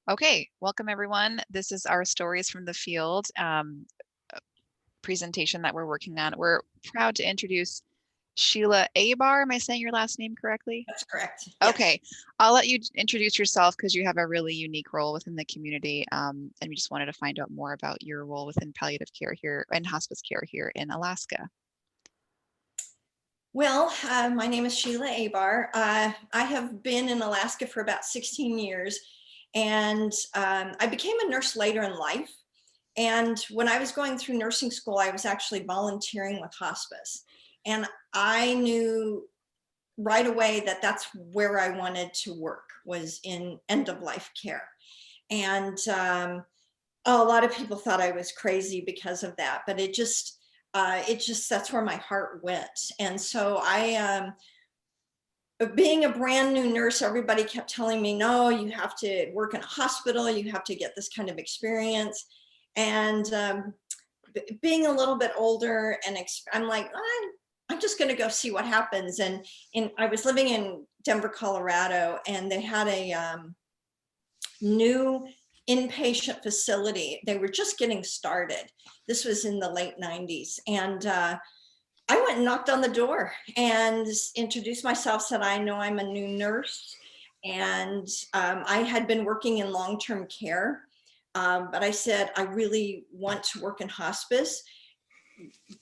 Okay, welcome everyone. This is our Stories from the Field presentation that we're working on. We're proud to introduce Sheela Abarr. Am I saying your last name correctly? That's correct. Okay, I'll let you introduce yourself because you have a really unique role within the community. And we just wanted to find out more about your role within palliative care here and hospice care here in Alaska. Well, my name is Sheela Abarr. I have been in Alaska for about 16 years, and I became a nurse later in life. And when I was going through nursing school, I was actually volunteering with hospice. And I knew right away that that's where I wanted to work, was in end-of-life care. And a lot of people thought I was crazy because of that, but it just that's where my heart went. And so being a brand new nurse, everybody kept telling me, no, you have to work in a hospital, you have to get this kind of experience. And being a little bit older, and I'm like, I'm just going to go see what happens. And I was living in Denver, Colorado, and they had a new inpatient facility. They were just getting started. This was in the late 90s. And I went and knocked on the door and introduced myself, said, I know I'm a new nurse. And I had been working in long-term care. But I said, I really want to work in hospice.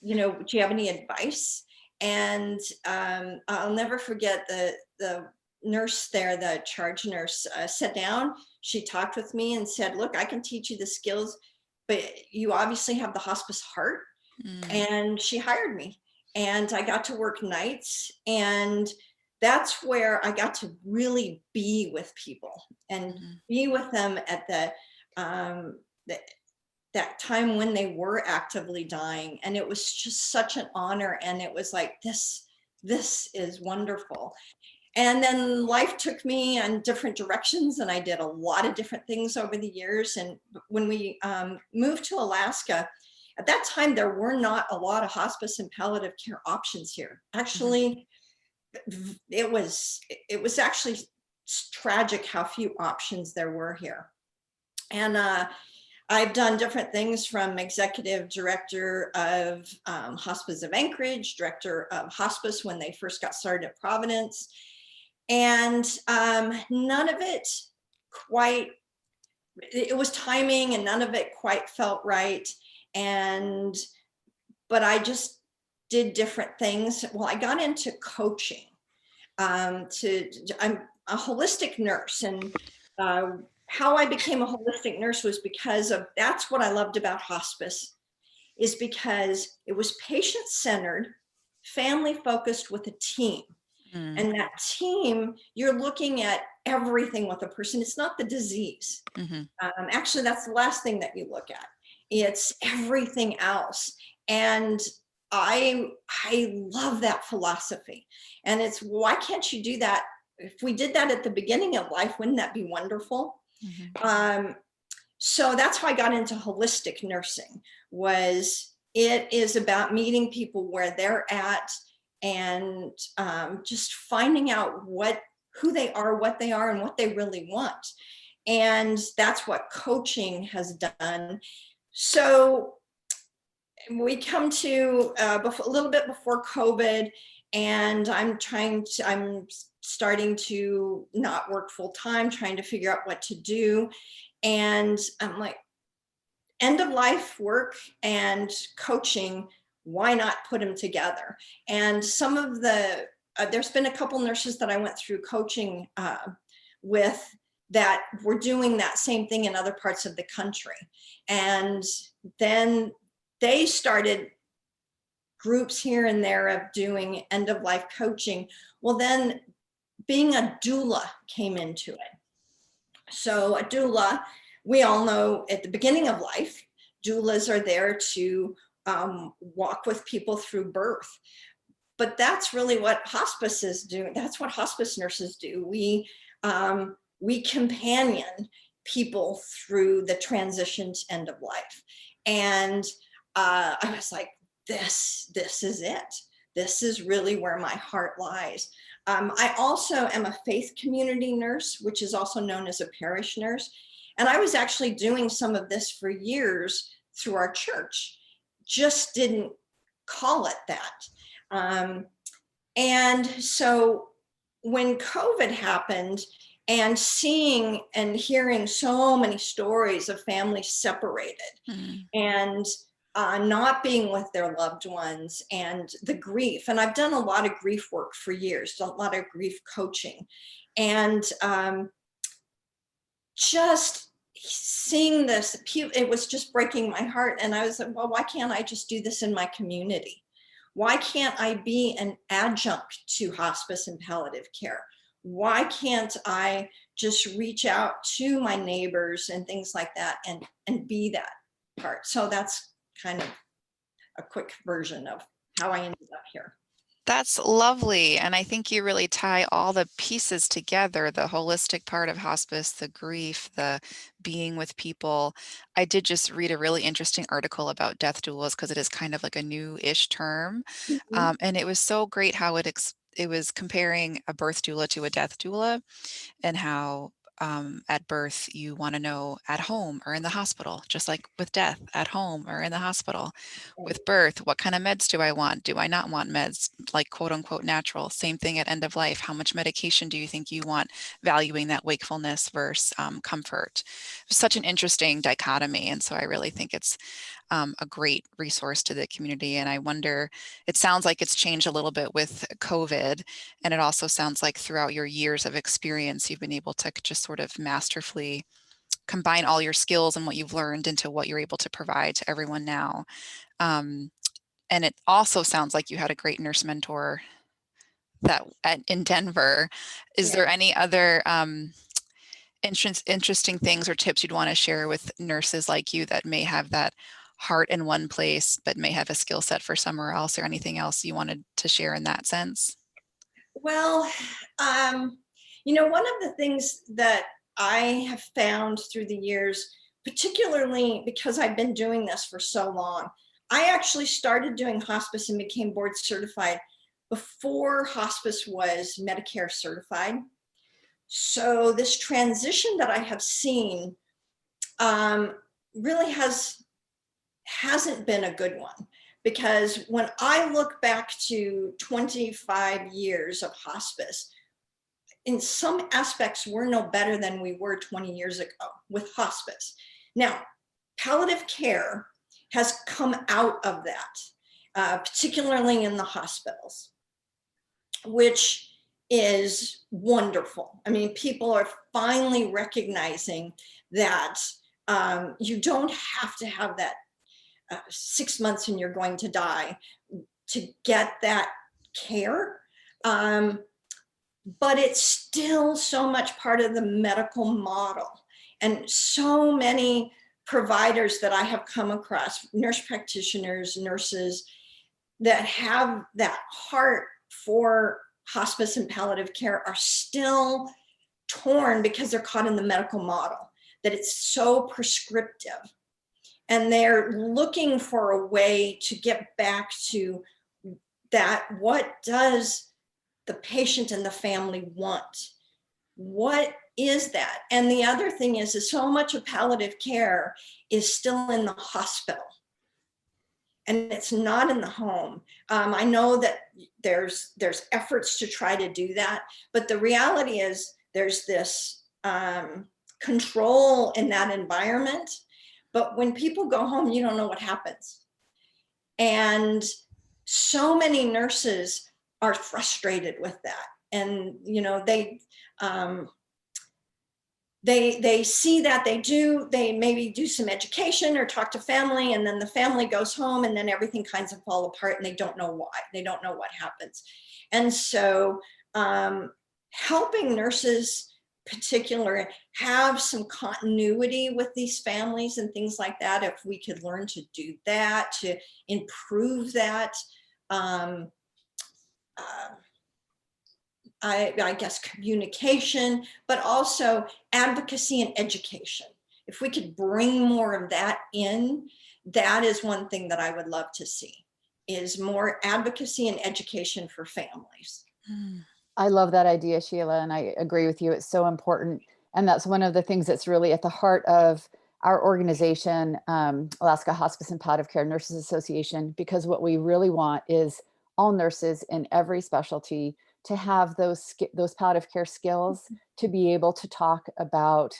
You know, do you have any advice? And I'll never forget the nurse there, the charge nurse, sat down. She talked with me and said, look, I can teach you the skills, but you obviously have the hospice heart. And she hired me, and I got to work nights. And that's where I got to really be with people and be with them at that time when they were actively dying. And it was just such an honor. And it was like, this is wonderful. And then life took me in different directions, and I did a lot of different things over the years. And when we moved to Alaska, at that time, there were not a lot of hospice and palliative care options here. Actually, it was actually tragic how few options there were here. And I've done different things, from executive director of Hospice of Anchorage, director of hospice when they first got started at Providence. And none of it quite, it was timing, and none of it quite felt right. But I just did different things. Well, I got into coaching. I'm a holistic nurse, and how I became a holistic nurse was because of, that's what I loved about hospice, is because it was patient-centered, family-focused with a team. And that team, you're looking at everything with a person. It's not the disease. Actually, that's the last thing that you look at. It's everything else. And I love that philosophy. And it's, why can't you do that? If we did that at the beginning of life, wouldn't that be wonderful? So that's how I got into holistic nursing. It is about meeting people where they're at, and just finding out who they are, what they are, and what they really want. And that's what coaching has done. So we come to a little bit before COVID, and I'm starting to not work full time, trying to figure out what to do. And I'm like, end of life work and coaching, why not put them together? And some of there's been a couple nurses that I went through coaching with that were doing that same thing in other parts of the country. And then they started groups here and there of doing end of life coaching. Well, then being a doula came into it. So a doula, we all know at the beginning of life, doulas are there to walk with people through birth. But that's really what hospice is doing. That's what hospice nurses do. We companion people through the transition to end of life. And I was like, this is it. This is really where my heart lies. I also am a faith community nurse, which is also known as a parish nurse. And I was actually doing some of this for years through our church, just didn't call it that. And so when COVID happened, and seeing and hearing so many stories of families separated and not being with their loved ones, and the grief. And I've done a lot of grief work for years, a lot of grief coaching. And just seeing this, it was just breaking my heart. And I was like, well, why can't I just do this in my community? Why can't I be an adjunct to hospice and palliative care? Why can't I just reach out to my neighbors and things like that and be that part? So that's kind of a quick version of how I ended up here. That's lovely. And I think you really tie all the pieces together, the holistic part of hospice, the grief, the being with people. I did just read a really interesting article about death doulas because it is kind of like a new-ish term. And it was so great how it was comparing a birth doula to a death doula, and how at birth you want to know at home or in the hospital, just like with death, at home or in the hospital. With birth, what kind of meds do I want? Do I not want meds, like quote unquote natural? Same thing at end of life. How much medication do you think you want, valuing that wakefulness versus comfort? Such an interesting dichotomy. And so I really think it's a great resource to the community. And I wonder, it sounds like it's changed a little bit with COVID. And it also sounds like throughout your years of experience, you've been able to just sort of masterfully combine all your skills and what you've learned into what you're able to provide to everyone now. And it also sounds like you had a great nurse mentor in Denver. Is there any other interesting things or tips you'd want to share with nurses like you that may have that heart in one place, but may have a skill set for somewhere else, or anything else you wanted to share in that sense? Well, one of the things that I have found through the years, particularly because I've been doing this for so long, I actually started doing hospice and became board certified before hospice was Medicare certified. So this transition that I have seen really hasn't been a good one, because when I look back to 25 years of hospice, in some aspects, we're no better than we were 20 years ago with hospice. Now, palliative care has come out of that, particularly in the hospitals, which is wonderful. I mean, people are finally recognizing that you don't have to have that 6 months and you're going to die to get that care. But it's still so much part of the medical model. And so many providers that I have come across, nurse practitioners, nurses, that have that heart for hospice and palliative care are still torn because they're caught in the medical model, that it's so prescriptive. And they're looking for a way to get back to that. What does the patient and the family want? What is that? And the other thing is so much of palliative care is still in the hospital, and it's not in the home. I know that there's efforts to try to do that, but the reality is there's this control in that environment. But when people go home, you don't know what happens. And so many nurses are frustrated with that. And, they see that, they maybe do some education or talk to family, and then the family goes home, and then everything kinds of fall apart, and they don't know why. They don't know what happens. And so helping nurses particular have some continuity with these families and things like that, if we could learn to do that, to improve that, I guess communication, but also advocacy and education. If we could bring more of that in, that is one thing that I would love to see, is more advocacy and education for families. I love that idea, Sheila, and I agree with you. It's so important. And that's one of the things that's really at the heart of our organization, Alaska Hospice and Palliative Care Nurses Association, because what we really want is all nurses in every specialty to have those palliative care skills to be able to talk about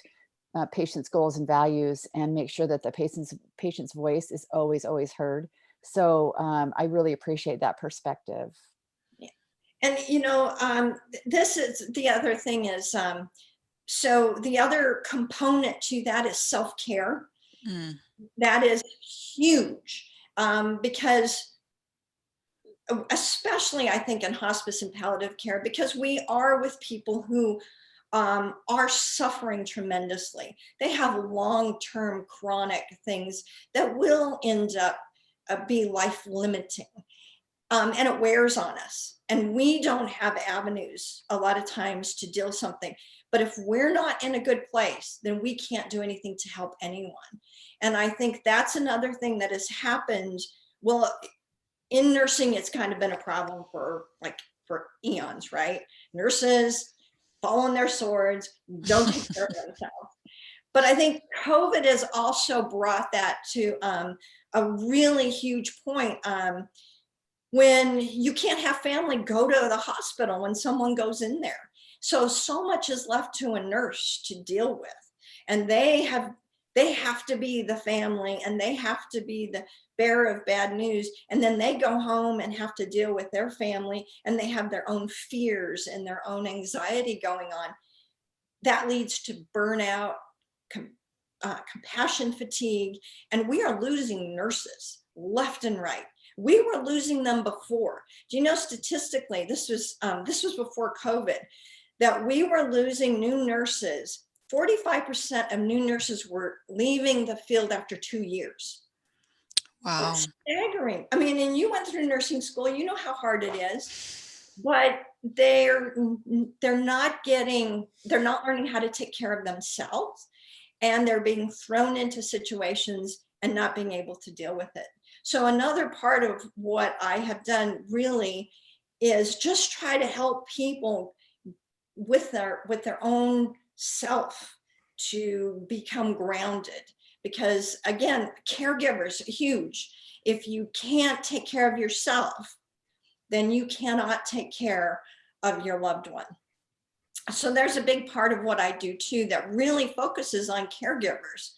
patients' goals and values and make sure that the patient's voice is always heard. So I really appreciate that perspective. Yeah. And this is the other thing is, so the other component to that is self-care. Mm. That is huge, because especially I think in hospice and palliative care, because we are with people who are suffering tremendously. They have long-term chronic things that will end up be life limiting. And it wears on us. And we don't have avenues a lot of times to deal something. But if we're not in a good place, then we can't do anything to help anyone. And I think that's another thing that has happened. Well, in nursing, it's kind of been a problem for eons, right? Nurses fall on their swords, don't take care of themselves. But I think COVID has also brought that to a really huge point. When you can't have family go to the hospital when someone goes in there. So much is left to a nurse to deal with. And they have to be the family, and they have to be the bearer of bad news. And then they go home and have to deal with their family, and they have their own fears and their own anxiety going on. That leads to burnout, compassion fatigue, and we are losing nurses left and right. We were losing them before. Do you know, statistically, this was before COVID, that we were losing new nurses. 45% of new nurses were leaving the field after 2 years. Wow. That's staggering. I mean, and you went through nursing school, you know how hard it is, but they're not learning how to take care of themselves, and they're being thrown into situations and not being able to deal with it. So another part of what I have done really is just try to help people with their own self to become grounded. Because again, caregivers are huge. If you can't take care of yourself, then you cannot take care of your loved one. So there's a big part of what I do too that really focuses on caregivers,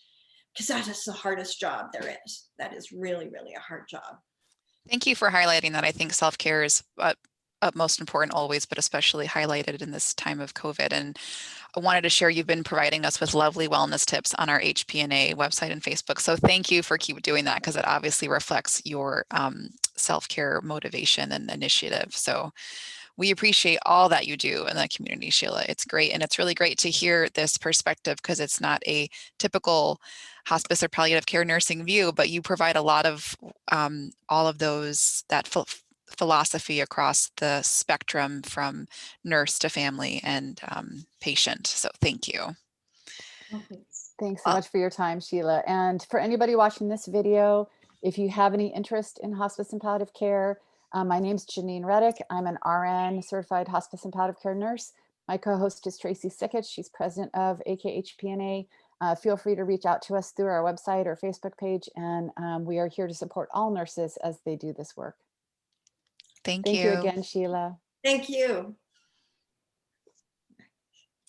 because that is the hardest job there is. That is really, really a hard job. Thank you for highlighting that. I think self-care is most important always, but especially highlighted in this time of COVID. And I wanted to share, you've been providing us with lovely wellness tips on our HPNA website and Facebook. So thank you for keep doing that, because it obviously reflects your self-care motivation and initiative. So we appreciate all that you do in the community, Sheela. It's great. And it's really great to hear this perspective, because it's not a typical hospice or palliative care nursing view, but you provide a lot of all of those, that philosophy across the spectrum from nurse to family and patient. So thank you. Thanks so much for your time, Sheela. And for anybody watching this video, if you have any interest in hospice and palliative care, my name's Janine Reddick. I'm an RN certified hospice and palliative care nurse. My co-host is Tracy Sickett. She's president of HPNA. Feel free to reach out to us through our website or Facebook page, and we are here to support all nurses as they do this work. Thank Thank you you again, Sheela. Thank you.